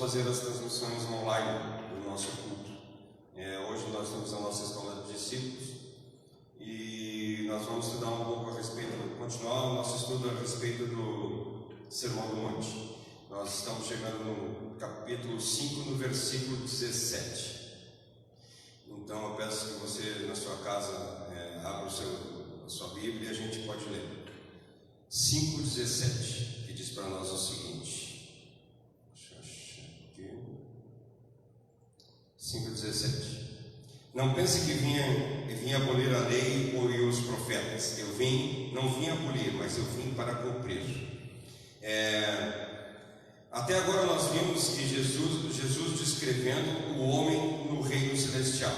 fazer as transmissões online do nosso culto. Hoje nós temos a nossa escola de discípulos e nós vamos estudar um pouco a respeito, continuar o nosso estudo a respeito do Sermão do Monte. Nós estamos chegando no capítulo 5, no versículo 17. Então eu peço que você, na sua casa, abra a sua Bíblia e a gente pode ler. 5,17, que diz para nós o seguinte. Deixa eu achar aqui. 5,17. Não pense que vinha abolir a lei ou os profetas. Não vim abolir, mas eu vim para cumprir. Até agora nós vimos que Jesus descrevendo o homem no reino celestial.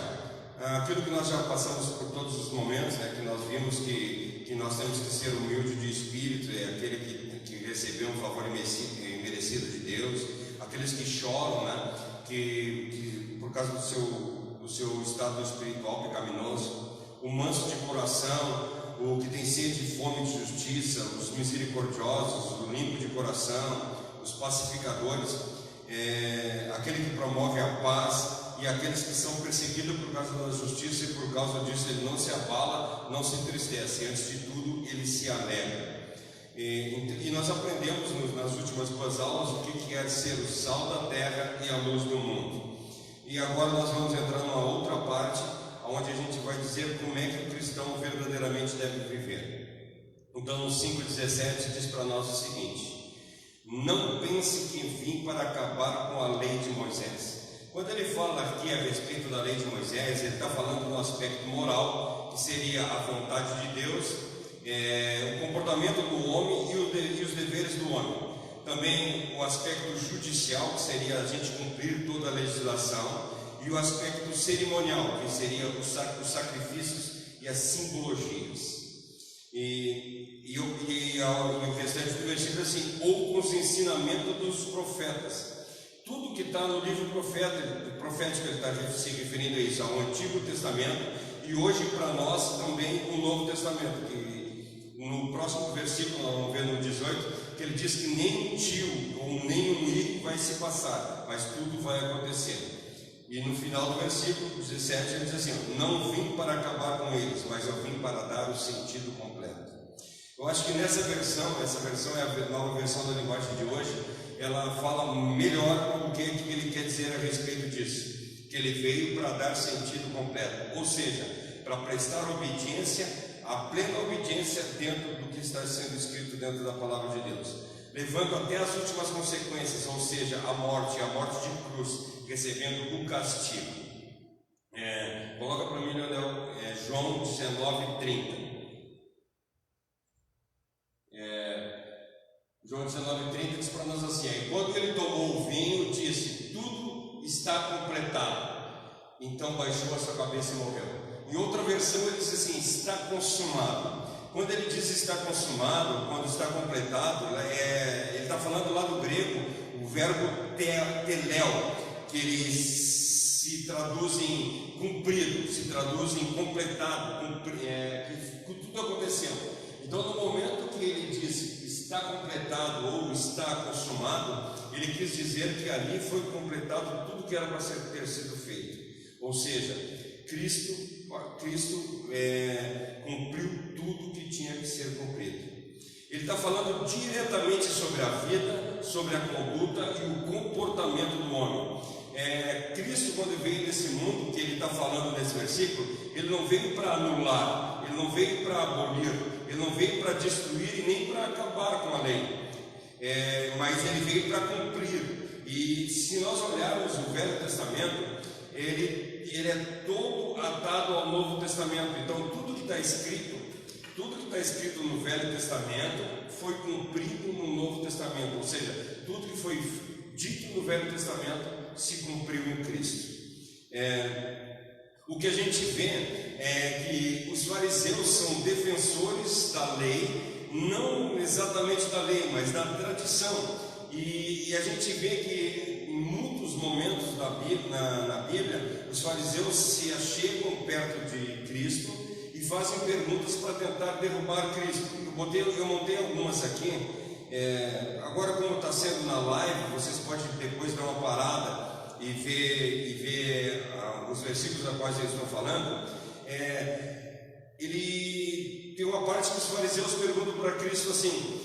Aquilo que nós já passamos por todos os momentos, que nós vimos que nós temos que ser humilde de espírito, aquele que recebeu um favor merecido de Deus, aqueles que choram, que por causa do seu estado espiritual pecaminoso, o manso de coração, o que tem sede e fome de justiça, os misericordiosos, o limpo de coração, os pacificadores, aquele que promove a paz, e aqueles que são perseguidos por causa da justiça, e por causa disso ele não se abala, não se entristece, antes de tudo ele se alegra. E nós aprendemos nas últimas duas aulas o que é ser o sal da terra e a luz do mundo. E agora nós vamos entrar numa outra parte, onde a gente vai dizer como é que o cristão verdadeiramente deve viver. Então no 5,17 diz para nós o seguinte: não pense que vim para acabar com a lei de Moisés. Quando ele fala aqui a respeito da lei de Moisés, ele está falando no aspecto moral, que seria a vontade de Deus, o comportamento do homem e os deveres do homem. Também o aspecto judicial, que seria a gente cumprir toda a legislação, e o aspecto cerimonial, que seria os sacrifícios e as simbologias. E o restante do versículo é assim: ou com os ensinamentos dos profetas. Tudo que está no livro profético, ele está se referindo a isso, ao Antigo Testamento, e hoje para nós também o Novo Testamento, que no próximo versículo, nós vamos ver no 18, que ele diz que nem um tio ou nem um i vai se passar, mas tudo vai acontecer. E no final do versículo 17 ele diz assim: não vim para acabar com eles, mas eu vim para dar o sentido completo. Eu acho que essa versão é a nova versão da linguagem de hoje, ela fala melhor o que ele quer dizer a respeito disso, que ele veio para dar sentido completo, ou seja, para prestar obediência, a plena obediência dentro do que está sendo escrito dentro da palavra de Deus, levando até as últimas consequências, ou seja, a morte de cruz, recebendo o castigo. Coloca para mim, Leonel, João 19:30. João 19:30 diz para nós assim: enquanto ele tomou o vinho, disse: tudo está completado. Então baixou a sua cabeça e morreu. Em outra versão ele diz assim: está consumado. Quando ele diz está consumado, quando está completado, ele está falando lá do grego o verbo teléu, que ele se traduz em cumprido, se traduz em completado, que tudo aconteceu. Então no momento que ele diz está completado ou está consumado, ele quis dizer que ali foi completado tudo que era para ter sido feito. Ou seja, Cristo cumpriu tudo que tinha que ser cumprido. Ele está falando diretamente sobre a vida, sobre a conduta e o comportamento do homem. Cristo, quando veio nesse mundo que ele está falando nesse versículo, ele não veio para anular, ele não veio para abolir, ele não veio para destruir e nem para acabar com a lei, mas ele veio para cumprir. E se nós olharmos o Velho Testamento, ele é todo atado ao Novo Testamento. Então tudo que está escrito no Velho Testamento foi cumprido no Novo Testamento, ou seja, tudo que foi dito no Velho Testamento se cumpriu em Cristo. O que a gente vê é que os fariseus são defensores da lei, não exatamente da lei, mas da tradição. E a gente vê que em muitos momentos na Bíblia, os fariseus se achegam perto de Cristo e fazem perguntas para tentar derrubar Cristo. Eu montei algumas aqui, agora como está sendo na live, vocês podem depois dar uma parada e ver os versículos a quais eles estão falando. Ele tem uma parte que os fariseus perguntam para Cristo assim: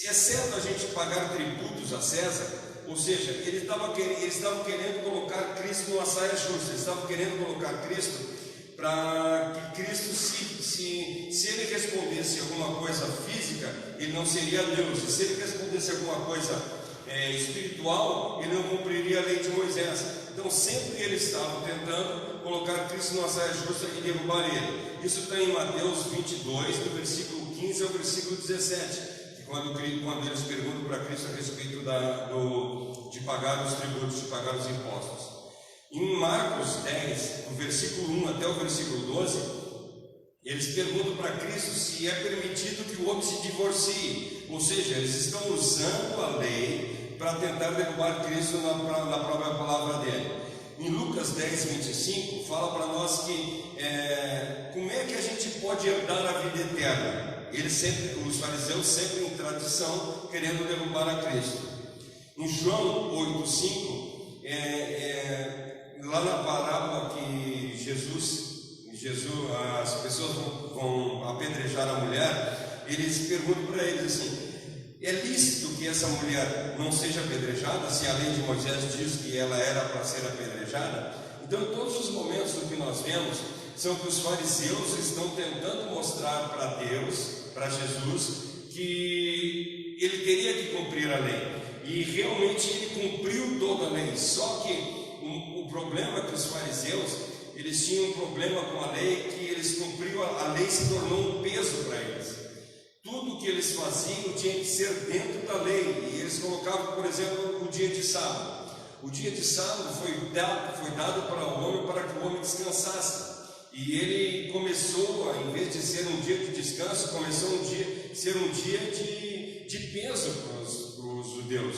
é certo a gente pagar tributos a César? Ou seja, eles estavam querendo colocar Cristo numa saia justa, eles estavam querendo colocar Cristo para que Cristo, se ele respondesse alguma coisa física, ele não seria Deus, e se ele respondesse alguma coisa espiritual, ele não cumpriria a lei de Moisés. Então sempre eles estavam tentando colocar Cristo numa saia justa e derrubar ele. Isso está em Mateus 22, do versículo 15 ao versículo 17. Quando eles perguntam para Cristo a respeito de pagar os tributos, de pagar os impostos. Em Marcos 10, do versículo 1 até o versículo 12, eles perguntam para Cristo se é permitido que o homem se divorcie. Ou seja, eles estão usando a lei para tentar derrubar Cristo na própria palavra dele. Em Lucas 10, 25, fala para nós que como é que a gente pode herdar a vida eterna? Os fariseus sempre em tradição, querendo derrubar a Cristo. Em João 8,5, lá na parábola que as pessoas vão apedrejar a mulher, eles perguntam para eles assim: é lícito que essa mulher não seja apedrejada, se a lei de Moisés diz que ela era para ser apedrejada? Então, em todos os momentos do que nós vemos, são que os fariseus estão tentando mostrar para Deus, para Jesus, que ele teria que cumprir a lei, e realmente ele cumpriu toda a lei. Só que o problema é que os fariseus, eles tinham um problema com a lei, que eles cumpriam a lei, se tornou um peso para eles. Tudo que eles faziam tinha que ser dentro da lei, e eles colocavam, por exemplo, o dia de sábado. O dia de sábado foi dado para o homem, para que o homem descansasse. E ele começou, em vez de ser um dia de descanso, começou a ser um dia de peso para os judeus.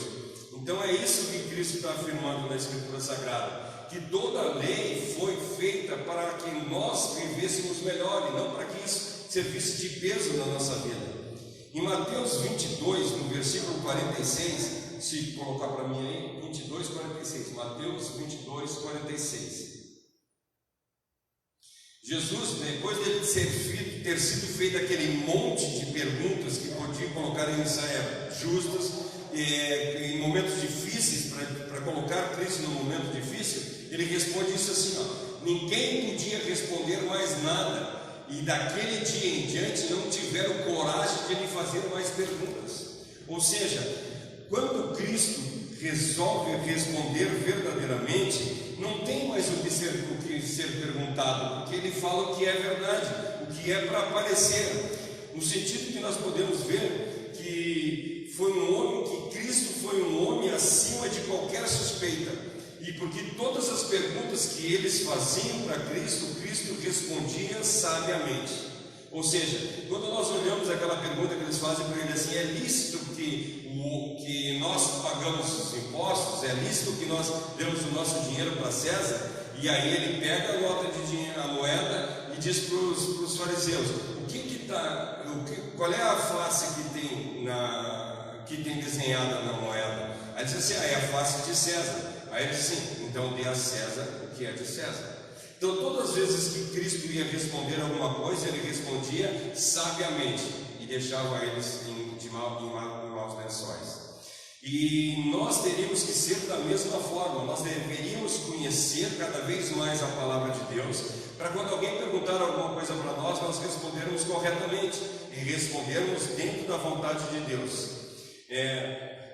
Então é isso que Cristo está afirmando na Escritura Sagrada, que toda a lei foi feita para que nós vivêssemos melhor, e não para que isso servisse de peso na nossa vida. Em Mateus 22, no versículo 46, se colocar para mim aí, 22, 46, Mateus 22, 46. Jesus, depois de ter sido feito aquele monte de perguntas que podiam colocar em saia justas, em momentos difíceis, para colocar Cristo num momento difícil, ele responde isso assim: ninguém podia responder mais nada, e daquele dia em diante não tiveram coragem de lhe fazer mais perguntas. Ou seja, quando Cristo resolve responder verdadeiramente, não tem mais o que ser perguntado, porque ele fala o que é verdade, o que é para aparecer, no sentido que nós podemos ver que Cristo foi um homem acima de qualquer suspeita, e porque todas as perguntas que eles faziam para Cristo, Cristo respondia sabiamente. Ou seja, quando nós olhamos aquela pergunta que eles fazem para ele assim: é lícito que nós pagamos os impostos? É lícito que nós demos o nosso dinheiro para César? E aí ele pega a nota de dinheiro, a moeda, e diz para os fariseus: qual é a face que tem desenhada na moeda? Aí ele diz assim: é a face de César. Aí ele diz assim: então dê a César o que é de César. Então, todas as vezes que Cristo ia responder alguma coisa, ele respondia sabiamente e deixava eles em maus lençóis. E nós teríamos que ser da mesma forma. Nós deveríamos conhecer cada vez mais a palavra de Deus, para quando alguém perguntar alguma coisa para nós respondermos corretamente e respondermos dentro da vontade de Deus.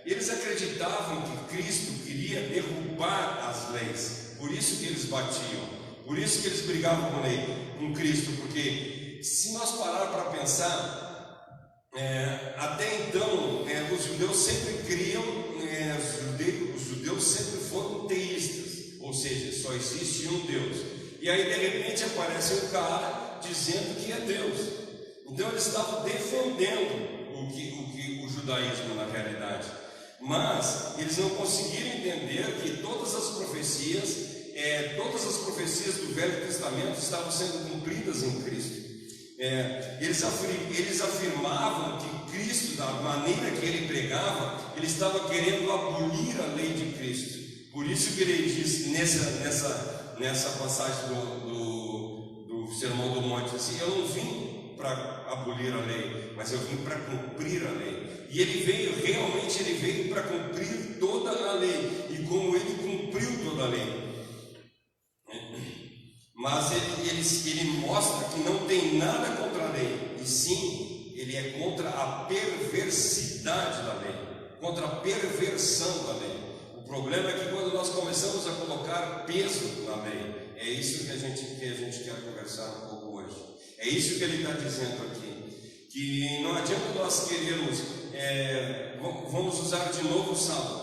Eles acreditavam que Cristo queria derrubar as leis, por isso que eles batiam. Por isso que eles brigavam com Cristo, porque se nós parar para pensar, até então os judeus sempre criam, os judeus sempre foram teístas, ou seja, só existe um Deus. E aí de repente aparece um cara dizendo que é Deus. Então eles estavam defendendo o judaísmo na realidade, mas eles não conseguiram entender que todas as profecias do Velho Testamento estavam sendo cumpridas em Cristo. Eles afirmavam que Cristo, da maneira que ele pregava, ele estava querendo abolir a lei de Cristo. Por isso que ele diz nessa passagem do Sermão do Monte assim: eu não vim para abolir a lei, mas eu vim para cumprir a lei. E ele veio para cumprir toda a lei. E como ele cumpriu toda a lei, mas ele mostra que não tem nada contra a lei, e sim, ele é contra a perversidade da lei, contra a perversão da lei. O problema é que quando nós começamos a colocar peso na lei, é isso que a gente quer conversar um pouco hoje. É isso que ele está dizendo aqui, que não adianta nós querermos, vamos usar de novo o sábado.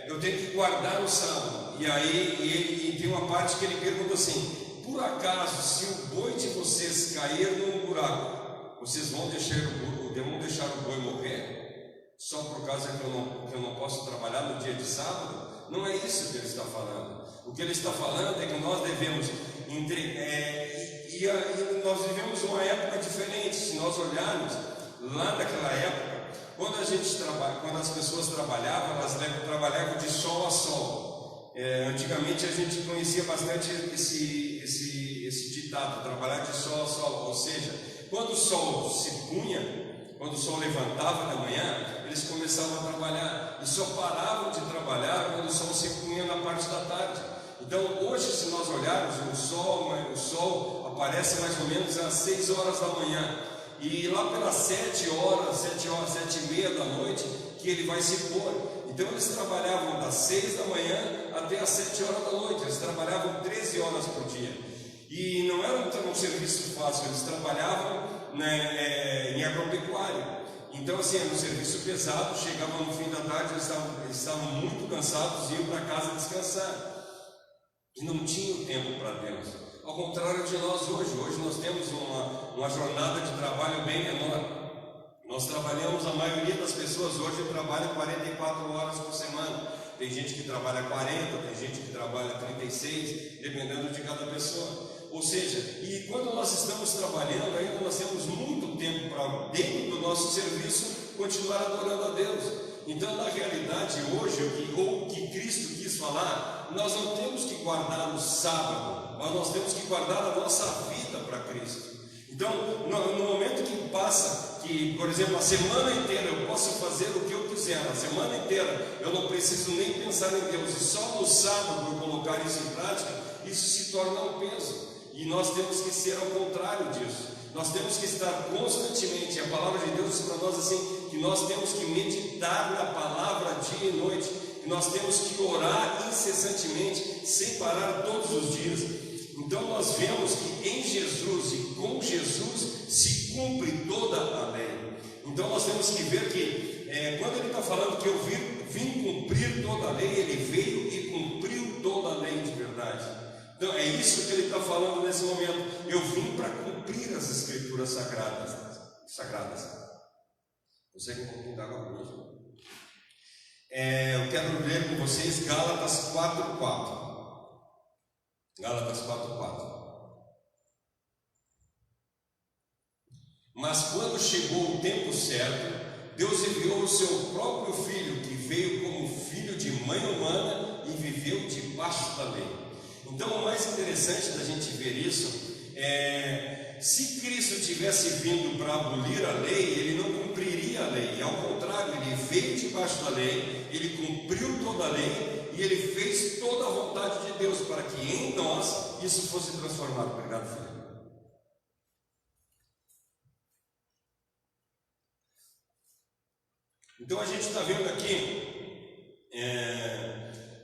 Eu tenho que guardar o sábado. E aí tem uma parte que ele pergunta assim: por acaso, se o boi de vocês cair num buraco, vocês vão deixar o boi morrer? Só por causa que eu não posso trabalhar no dia de sábado? Não é isso que ele está falando. O que ele está falando é que nós devemos e nós vivemos uma época diferente. Se nós olharmos lá naquela época, quando as pessoas trabalhavam, elas trabalhavam de sol a sol. Antigamente a gente conhecia bastante esse ditado: trabalhar de sol a sol. Ou seja, quando o sol se punha, quando o sol levantava da manhã, eles começavam a trabalhar e só paravam de trabalhar quando o sol se punha na parte da tarde. Então hoje, se nós olharmos, o sol aparece mais ou menos às 6 horas da manhã, e lá pelas 7 e meia da noite que ele vai se pôr. Então eles trabalhavam das 6 da manhã até as 7 horas da noite. Eles trabalhavam 13 horas por dia, e não era um serviço fácil. Eles trabalhavam em agropecuária. Então assim, era um serviço pesado. Chegavam no fim da tarde, eles estavam muito cansados e iam para casa descansar, e não tinham tempo para Deus. Ao contrário de nós hoje nós temos uma jornada de trabalho bem menor. Nós trabalhamos, a maioria das pessoas hoje trabalha 44 horas por semana. Tem gente que trabalha 40, tem gente que trabalha 36, dependendo de cada pessoa. Ou seja, e quando nós estamos trabalhando, ainda nós temos muito tempo para, dentro do nosso serviço, continuar adorando a Deus. Então, na realidade, hoje, o que Cristo quis falar, nós não temos que guardar o sábado, mas nós temos que guardar a nossa vida para Cristo. Então, no momento que passa, que, por exemplo, a semana inteira eu posso fazer o que eu quiser, a semana inteira eu não preciso nem pensar em Deus, e só no sábado eu colocar isso em prática, isso se torna um peso. E nós temos que ser ao contrário disso. Nós temos que estar constantemente, a palavra de Deus diz para nós assim, que nós temos que meditar na palavra dia e noite, que nós temos que orar incessantemente, sem parar todos os dias. Então nós vemos que em Jesus e com Jesus se cumpre toda a lei. Então nós temos que ver que quando ele está falando que eu vim cumprir toda a lei, ele veio e cumpriu toda a lei de verdade. Então é isso que ele está falando nesse momento. Eu vim para cumprir as escrituras sagradas. Consegue um pouquinho d'água para mim? Eu quero ler com vocês Gálatas 4:4. Gálatas 4:4. Mas quando chegou o tempo certo, Deus enviou o seu próprio Filho, que veio como filho de mãe humana e viveu debaixo da lei. Então o mais interessante da gente ver isso se Cristo tivesse vindo para abolir a lei, ele não cumpriria a lei. E ao contrário, ele veio debaixo da lei, ele cumpriu toda a lei e ele fez toda a vontade de Deus para que em nós isso fosse transformado. Obrigado, filho. Então a gente está vendo aqui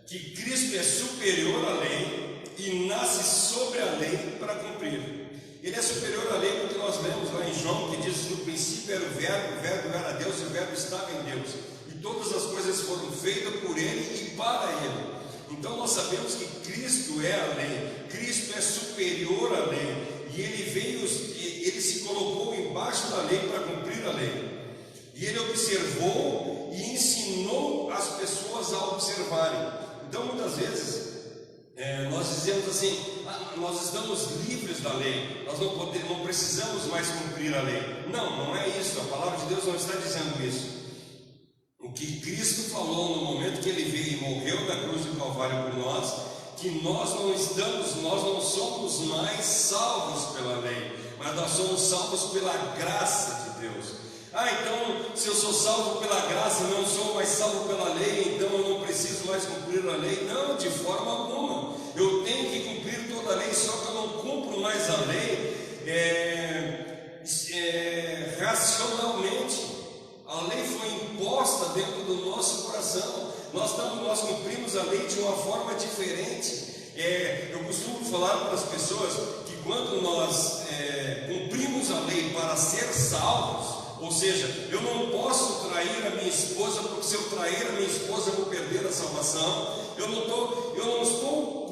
que Cristo é superior à lei e nasce sobre a lei para cumprir. Ele é superior à lei porque nós lemos lá em João que diz: no princípio era o verbo era Deus e o verbo estava em Deus, e todas as coisas foram feitas por ele e para ele. Então nós sabemos que Cristo é a lei, Cristo é superior à lei, e ele se colocou embaixo da lei para cumprir a lei. E ele observou e ensinou as pessoas a observarem. Então muitas vezes nós dizemos assim: nós estamos livres da lei, nós não precisamos mais cumprir a lei. Não é isso, a palavra de Deus não está dizendo isso. O que Cristo falou no momento que Ele veio e morreu na cruz do Calvário por nós, que nós não somos mais salvos pela lei, mas nós somos salvos pela graça de Deus. Então, se eu sou salvo pela graça e não sou mais salvo pela lei, então eu não preciso mais cumprir a lei? Não, de forma alguma. Eu tenho que cumprir toda a lei, só que eu não cumpro mais a lei racionalmente. A lei foi imposta dentro do nosso coração. Nós cumprimos a lei de uma forma diferente. Eu costumo falar para as pessoas que quando nós cumprimos a lei para ser salvos, ou seja, eu não posso trair a minha esposa, porque se eu trair a minha esposa eu vou perder a salvação. Eu não estou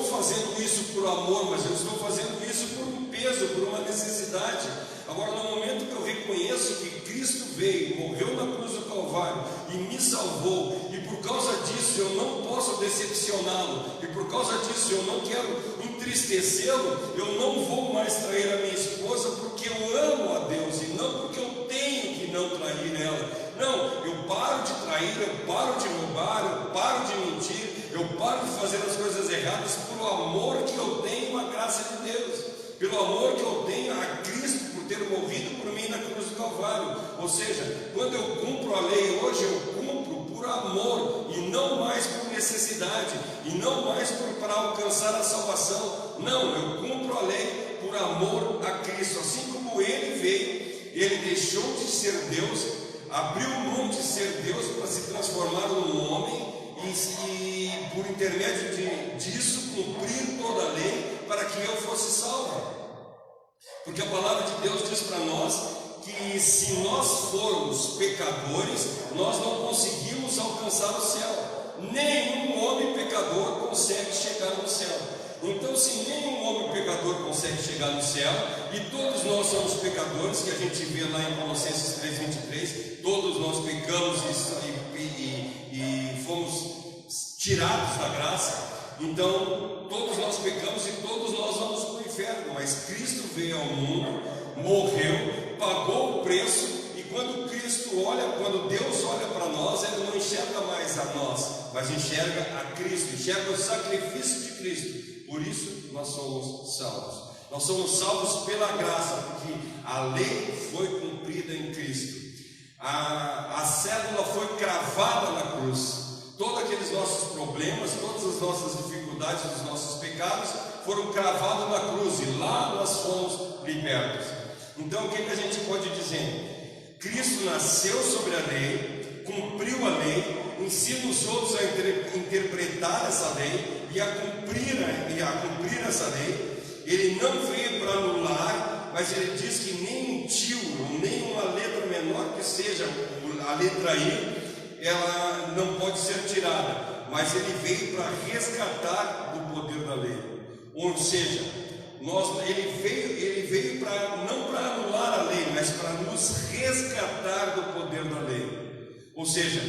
fazendo isso por amor, mas eu estou fazendo isso por um peso, por uma necessidade. Agora, no momento que eu reconheço que Cristo veio, morreu na cruz do Calvário e me salvou, e por causa disso eu não posso decepcioná-lo, e por causa disso eu não quero entristecê-lo, eu não vou mais trair a minha esposa porque eu amo a Deus e não porque eu tenho que não trair ela. Não, eu paro de trair, eu paro de roubar, eu paro de mentir, eu paro de fazer as coisas erradas pelo amor que eu tenho à graça de Deus, pelo amor que eu tenho a Cristo por ter morrido por mim na cruz do Calvário. Ou seja, quando eu cumpro a lei hoje, eu cumpro por amor e não mais por necessidade, e não mais para alcançar a salvação. Não, eu cumpro a lei por amor a Cristo. Assim como Ele veio, Ele deixou de ser Deus, abriu mão de ser Deus para se transformar num homem e por intermédio disso cumprir toda a lei para que eu fosse salvo. Porque a palavra de Deus diz para nós que se nós formos pecadores, nós não conseguimos alcançar o céu. Nenhum homem pecador consegue chegar no céu. Então, se nenhum homem pecador consegue chegar no céu, e todos nós somos pecadores, que a gente vê lá em Colossenses 3:23, todos nós pecamos e fomos tirados da graça. Então, todos nós pecamos e todos nós vamos para o inferno, mas Cristo veio ao mundo, morreu, pagou o preço, e quando Deus olha para nós, Ele não enxerga mais a nós, mas enxerga a Cristo, enxerga o sacrifício de Cristo. Por isso nós somos salvos. Nós somos salvos pela graça, porque a lei foi cumprida em Cristo. A cédula foi cravada na cruz. Todos aqueles nossos problemas, todas as nossas dificuldades, os nossos pecados foram cravados na cruz e lá nós fomos libertos. Então o que a gente pode dizer? Cristo nasceu sobre a lei, cumpriu a lei, ensina os outros a interpretar essa lei e a cumprir essa lei. Ele não veio para anular, mas ele diz que nem um tio, nem uma letra menor que seja a letra I, ela não pode ser tirada, mas ele veio para resgatar do poder da lei. Ou seja, ele veio não para anular a lei, mas para nos resgatar do poder da lei. Ou seja,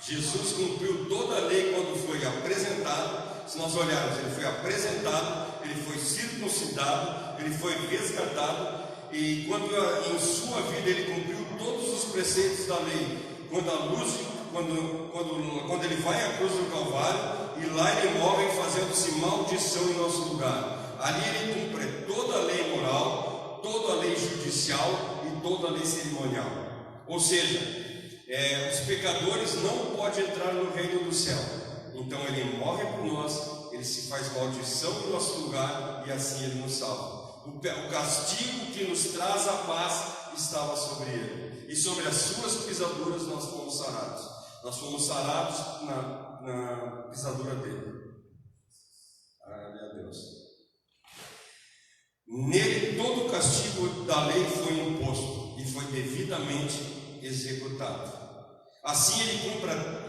Jesus cumpriu toda a lei quando foi apresentado. Se nós olharmos, ele foi apresentado, ele foi circuncidado, ele foi resgatado, e quando em sua vida ele cumpriu todos os preceitos da lei. Quando ele vai à cruz do Calvário, e lá ele morre fazendo-se maldição em nosso lugar. Ali ele cumpre toda a lei moral, toda a lei judicial e toda a lei cerimonial. Ou seja, os pecadores não podem entrar no reino do céu. Então ele morre por nós, ele se faz maldição em nosso lugar e assim ele nos salva. O castigo que nos traz a paz estava sobre ele, e sobre as suas pisaduras nós fomos sarados. Nós fomos sarados na pisadura dele. Glória a Deus. Nele todo o castigo da lei foi imposto e foi devidamente executado. Assim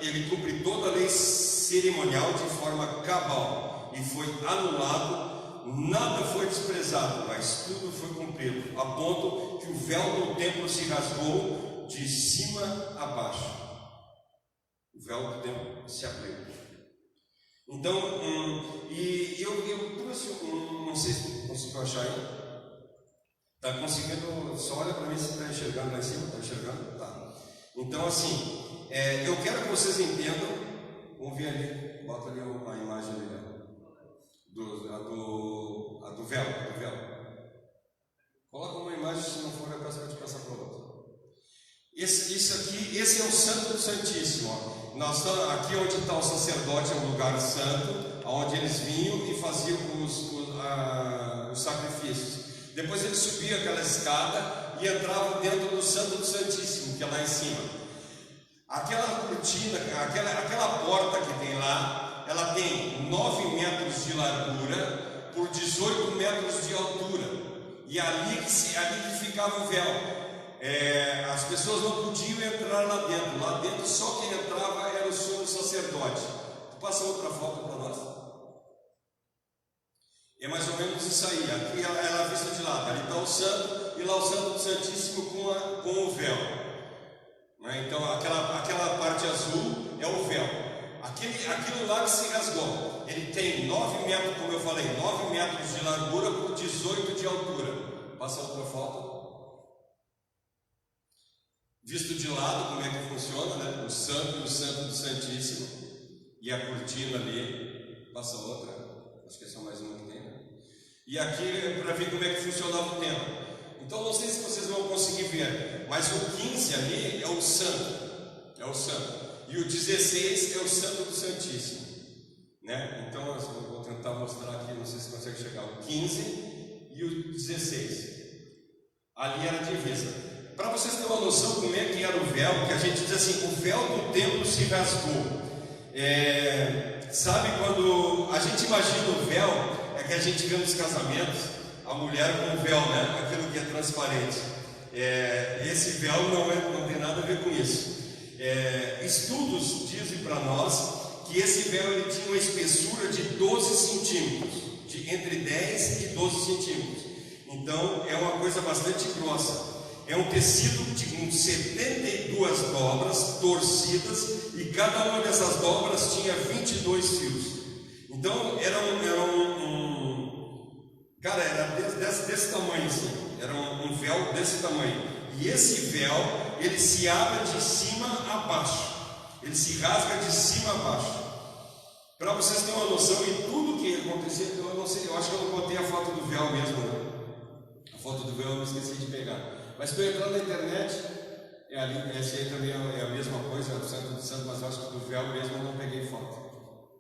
ele cumpre toda a lei cerimonial de forma cabal, e foi anulado. Nada foi desprezado, mas tudo foi cumprido, a ponto que o véu do templo se rasgou de cima a baixo. O véu do templo se abriu. Então, e eu trouxe não sei se conseguiu achar aí. Está conseguindo? Só olha para mim se está enxergando lá em cima. Está enxergando? Tá. Então, assim, eu quero que vocês entendam. Vamos ver ali, bota ali a imagem ali, a do véu. Coloca uma imagem, se não for, eu peço para te passar para outra. Esse é o Santo do Santíssimo. Ó. Nós estamos aqui onde está o sacerdote, é um lugar santo, onde eles vinham e faziam os sacrifícios. Depois eles subiam aquela escada e entravam dentro do Santo do Santíssimo, que é lá em cima. Aquela cortina, aquela porta que tem lá, ela tem 9 metros de largura por 18 metros de altura. E ali que ficava o véu. As pessoas não podiam entrar lá dentro. Lá dentro só quem entrava era o sumo sacerdote. Passa outra foto para nós. É mais ou menos isso aí. Aqui ela é vista de lado. Ali está o santo e lá o Santo do Santíssimo com o véu. Então aquela parte azul é o véu. Aquilo lá que se rasgou. Ele tem 9 metros, como eu falei, 9 metros de largura por 18 de altura. Passa outra foto. Visto de lado, como é que funciona, né? O santo e o Santo do Santíssimo. E a cortina ali. Passa outra. Acho que é só mais uma que tem, né? E aqui é para ver como é que funcionava o templo. Então, não sei se vocês vão conseguir ver, mas o 15 ali é o santo. É o santo. E o 16 é o Santo do Santíssimo. Né? Então, eu vou tentar mostrar aqui, não sei se consegue chegar. O 15 e o 16. Ali era a divisa. Para vocês terem uma noção como é que era o véu, que a gente diz assim, o véu do templo se rasgou. Sabe quando a gente imagina o véu, é que a gente vê nos casamentos, a mulher com o véu, né? Aquilo que é transparente. Esse véu não tem nada a ver com isso. Estudos dizem para nós que esse véu ele tinha uma espessura de 12 centímetros, entre 10 e 12 centímetros. Então é uma coisa bastante grossa. É um tecido com 72 dobras torcidas e cada uma dessas dobras tinha 22 fios. Então era desse tamanho assim, era um véu desse tamanho. E esse véu, ele se abre de cima a baixo, ele se rasga de cima a baixo. Para vocês terem uma noção, e tudo que acontecia, eu não sei, eu acho que eu não botei a foto do véu mesmo, né? A foto do véu eu me esqueci de pegar. Mas estou entrando na internet, esse aí também é a mesma coisa, o Santo do Santo, mas eu acho que do véu mesmo eu não peguei foto.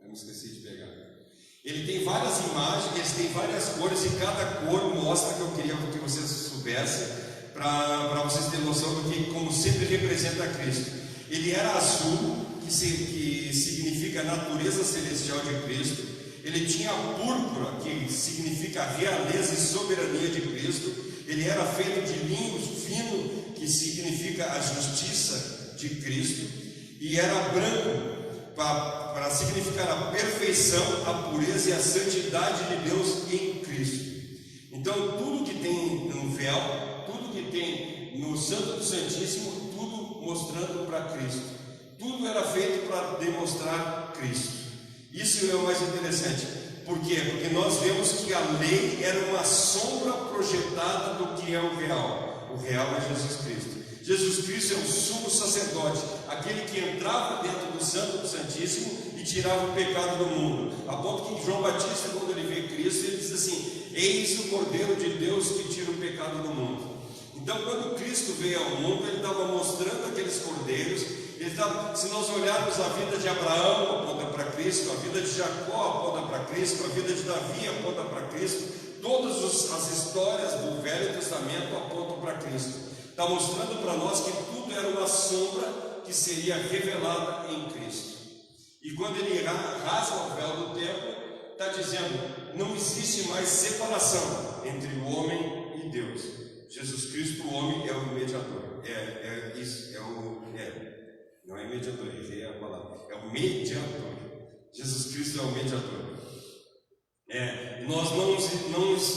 Eu me esqueci de pegar. Ele tem várias imagens, ele tem várias cores, e cada cor mostra que eu queria que vocês soubessem, para vocês terem noção do que, como sempre, representa Cristo. Ele era azul, que significa a natureza celestial de Cristo. Ele tinha púrpura, que significa a realeza e soberania de Cristo. Ele era feito de linho fino, que significa a justiça de Cristo. E era branco, para significar a perfeição, a pureza e a santidade de Deus em Cristo. Então, tudo que tem no véu, tudo que tem no Santo do Santíssimo, tudo mostrando para Cristo. Tudo era feito para demonstrar Cristo. Isso é o mais interessante. Por quê? Porque nós vemos que a lei era uma sombra projetada do que é o real. O real é Jesus Cristo. Jesus Cristo é o sumo sacerdote, aquele que entrava dentro do Santo do Santíssimo e tirava o pecado do mundo. A ponto que João Batista, quando ele vê Cristo, ele diz assim: eis o Cordeiro de Deus que tira o pecado do mundo. Então, quando Cristo veio ao mundo, ele estava mostrando aqueles cordeiros. Se nós olharmos a vida de Abraão, aponta para Cristo, a vida de Jacó aponta para Cristo, a vida de Davi aponta para Cristo, todas as histórias do Velho Testamento apontam para Cristo. Está mostrando para nós que tudo era uma sombra que seria revelada em Cristo. E quando ele rasga o véu do templo, está dizendo: não existe mais separação entre o homem e Deus. Jesus Cristo, o homem, é o mediador. Não é mediador, errei a palavra. É o mediador. Jesus Cristo é o mediador. Nós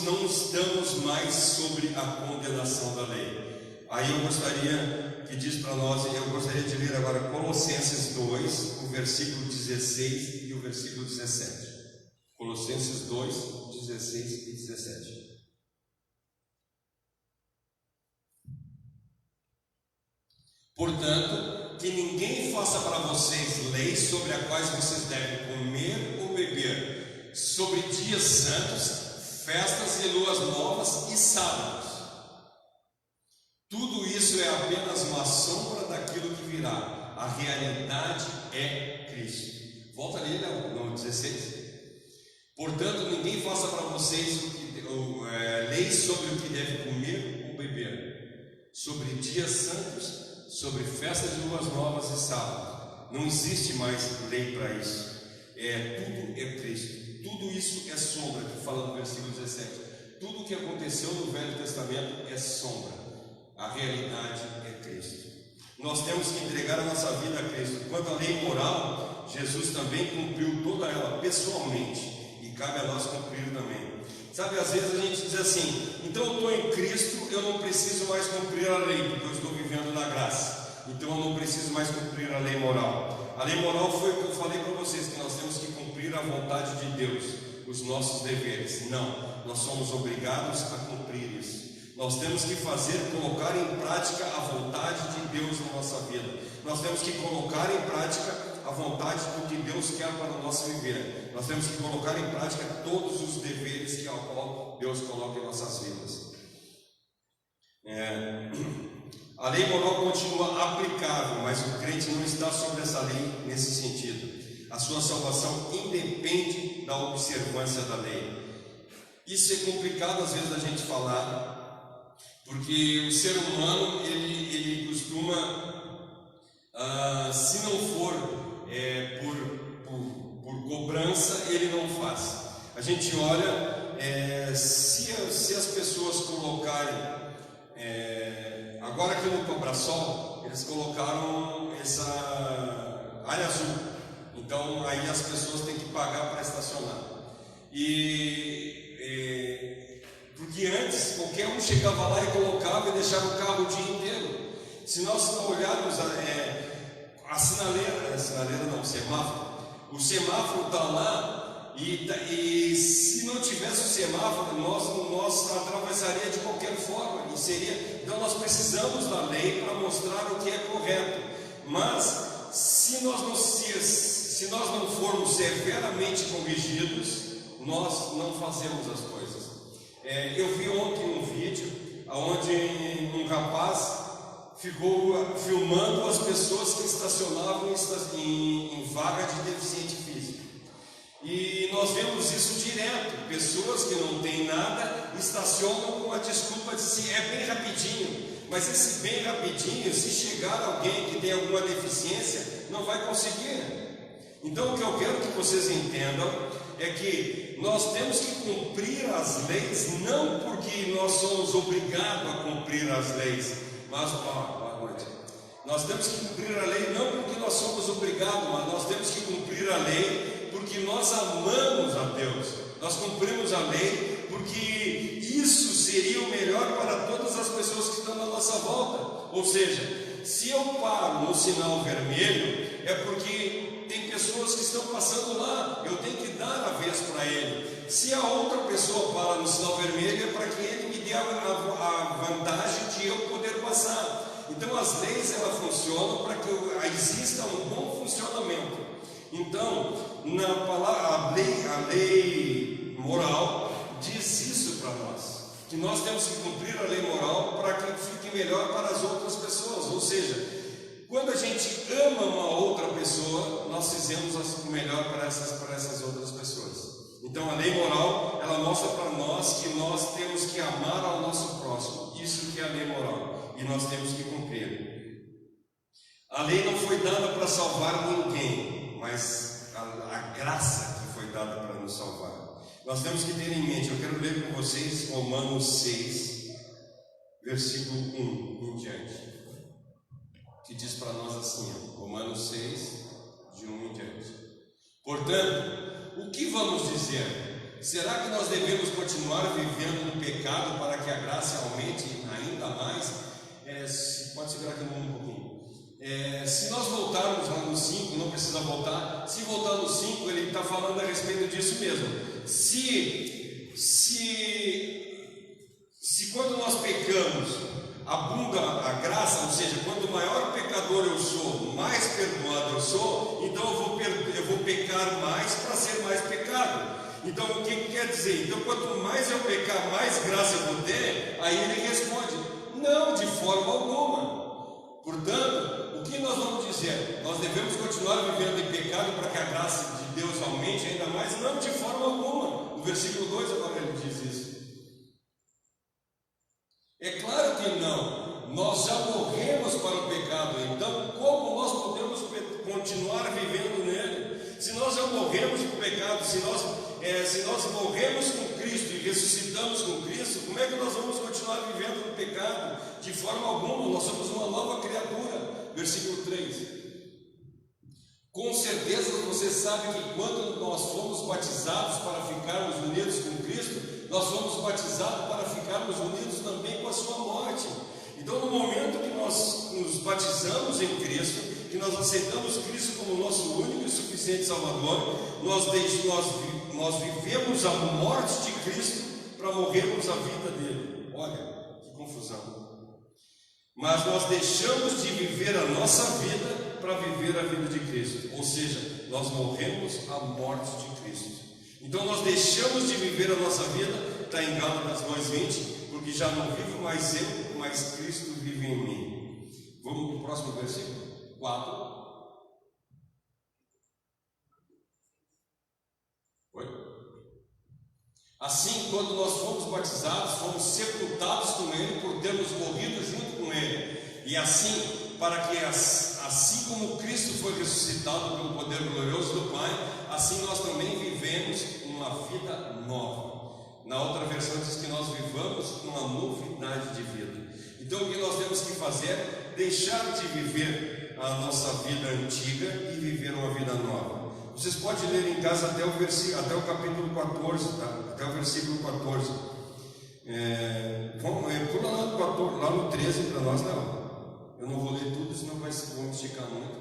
não estamos mais sobre a condenação da lei. Aí eu gostaria que diz para nós, eu gostaria de ler agora Colossenses 2, o versículo 16 e o versículo 17. Colossenses 2, 16 e 17. Portanto, que ninguém faça para vocês leis sobre as quais vocês devem comer ou beber, sobre dias santos, festas e luas novas e sábados. Tudo isso é apenas uma sombra daquilo que virá. A realidade é Cristo. Volta ali, no 16. Portanto, ninguém faça para vocês leis sobre o que deve comer ou beber, sobre dias santos, sobre festas de luas novas e sábados. Não existe mais lei para isso. Tudo é Cristo. Tudo isso é sombra, que fala no versículo 17. Tudo o que aconteceu no Velho Testamento é sombra. A realidade é Cristo. Nós temos que entregar a nossa vida a Cristo. Quanto à lei moral, Jesus também cumpriu toda ela pessoalmente, e cabe a nós cumprir também. Sabe, às vezes a gente diz assim: então eu estou em Cristo, eu não preciso mais cumprir a lei, porque eu estou vivendo na graça, então eu não preciso mais cumprir a lei moral. A lei moral foi o que eu falei para vocês, que nós temos que cumprir a vontade de Deus, os nossos deveres. Não, nós somos obrigados a cumprir isso. Nós temos que colocar em prática a vontade de Deus na nossa vida. Nós temos que colocar em prática a vontade do que Deus quer para o nosso viver. Nós temos que colocar em prática todos os deveres que Deus coloca em nossas vidas. A lei moral continua aplicável, mas o crente não está sobre essa lei nesse sentido. A sua salvação independe da observância da lei. Isso é complicado às vezes da gente falar, porque o ser humano ele costuma, se não for por cobrança, ele não faz. A gente olha, se as pessoas colocarem, agora aqui no Cobrasol, eles colocaram essa área azul, então aí as pessoas têm que pagar para estacionar. Porque antes qualquer um chegava lá e colocava e deixava o carro o dia inteiro. Se nós olharmos o semáforo está lá, e se não tivesse o semáforo, nós atravessaria de qualquer forma, então nós precisamos da lei para mostrar o que é correto. Mas se nós não formos severamente corrigidos, nós não fazemos as coisas. Eu vi ontem um vídeo onde um rapaz ficou filmando as pessoas que estacionavam em vaga de deficiente físico. E nós vemos isso direto. Pessoas que não têm nada estacionam com a desculpa de se é bem rapidinho. Mas esse bem rapidinho, se chegar alguém que tem alguma deficiência, não vai conseguir. Então o que eu quero que vocês entendam é que nós temos que cumprir as leis, não porque nós somos obrigados a cumprir as leis, mas nós temos que cumprir a lei não porque nós somos obrigados, mas nós temos que cumprir a lei porque nós amamos a Deus. Nós cumprimos a lei porque isso seria o melhor para todas as pessoas que estão na nossa volta. Ou seja, se eu paro no sinal vermelho, é porque tem pessoas que estão passando lá, eu tenho que dar a vez para ele. Se a outra pessoa para no sinal vermelho, é para que ele me dê a vantagem de eu poder passar. Então as leis elas funcionam para que exista um bom funcionamento. Então, na palavra, a lei moral diz isso para nós, que nós temos que cumprir a lei moral para que fique melhor para as outras pessoas. Ou seja, quando a gente ama uma outra pessoa, nós fizemos o melhor para essas outras pessoas. Então a lei moral, ela mostra para nós que nós temos que amar ao nosso próximo. Isso que é a lei moral, e nós temos que cumprir. A lei não foi dada para salvar ninguém, mas a graça que foi dada para nos salvar. Nós temos que ter em mente, eu quero ler com vocês Romanos 6, versículo 1 em diante, que diz para nós assim, Romanos 6, de 1 em diante. Portanto, o que vamos dizer? Será que nós devemos continuar vivendo no pecado para que a graça aumente ainda mais? Pode segurar aqui um pouquinho. Se nós voltarmos lá no 5, não precisa voltar. Se voltar no 5, ele está falando a respeito disso mesmo. Se quando nós pecamos, abunda a graça, ou seja, quanto maior pecador eu sou, mais perdoado eu sou, então eu vou pecar mais para ser mais pecado. Então o que quer dizer? Então quanto mais eu pecar, mais graça eu vou ter. Aí ele responde: não, de forma alguma. Portanto, o que nós vamos dizer? Nós devemos continuar vivendo em pecado para que a graça de Deus aumente ainda mais? Não, de forma alguma. No versículo 2 agora ele diz isso. É claro que não. Nós já morremos para o pecado. Então como nós podemos continuar vivendo nele? Se nós já morremos para o pecado, se nós morremos com Cristo e ressuscitamos com Cristo, como é que nós vamos continuar vivendo no pecado? De forma alguma. Nós somos uma nova criatura. Versículo 3. Com certeza você sabe que quando nós fomos batizados para ficarmos unidos com Cristo, nós fomos batizados para ficarmos unidos também com a sua morte. Então no momento que nós nos batizamos em Cristo, que nós aceitamos Cristo como nosso único e suficiente Salvador, nós vivemos a morte de Cristo para morrermos a vida dele. Olha, que confusão. Mas nós deixamos de viver a nossa vida para viver a vida de Cristo. Ou seja, nós morremos a morte de Cristo. Então nós deixamos de viver a nossa vida, está em Gálatas 2:20, porque já não vivo mais eu, mas Cristo vive em mim. Vamos para o próximo versículo? 4. Oi? Assim, quando nós fomos batizados, fomos sepultados com Ele por termos morrido junto com Ele. E assim, para que assim como Cristo foi ressuscitado pelo poder glorioso do Pai, assim nós também vivemos uma vida nova. Na outra versão diz que nós vivamos uma novidade de vida. Então o que nós temos que fazer? Deixar de viver a nossa vida antiga e viver uma vida nova. Vocês podem ler em casa até o capítulo 14, tá? Até o versículo 14. Pula lá no 14, lá no 13 para nós não. Eu não vou ler tudo, senão vamos esticar muito.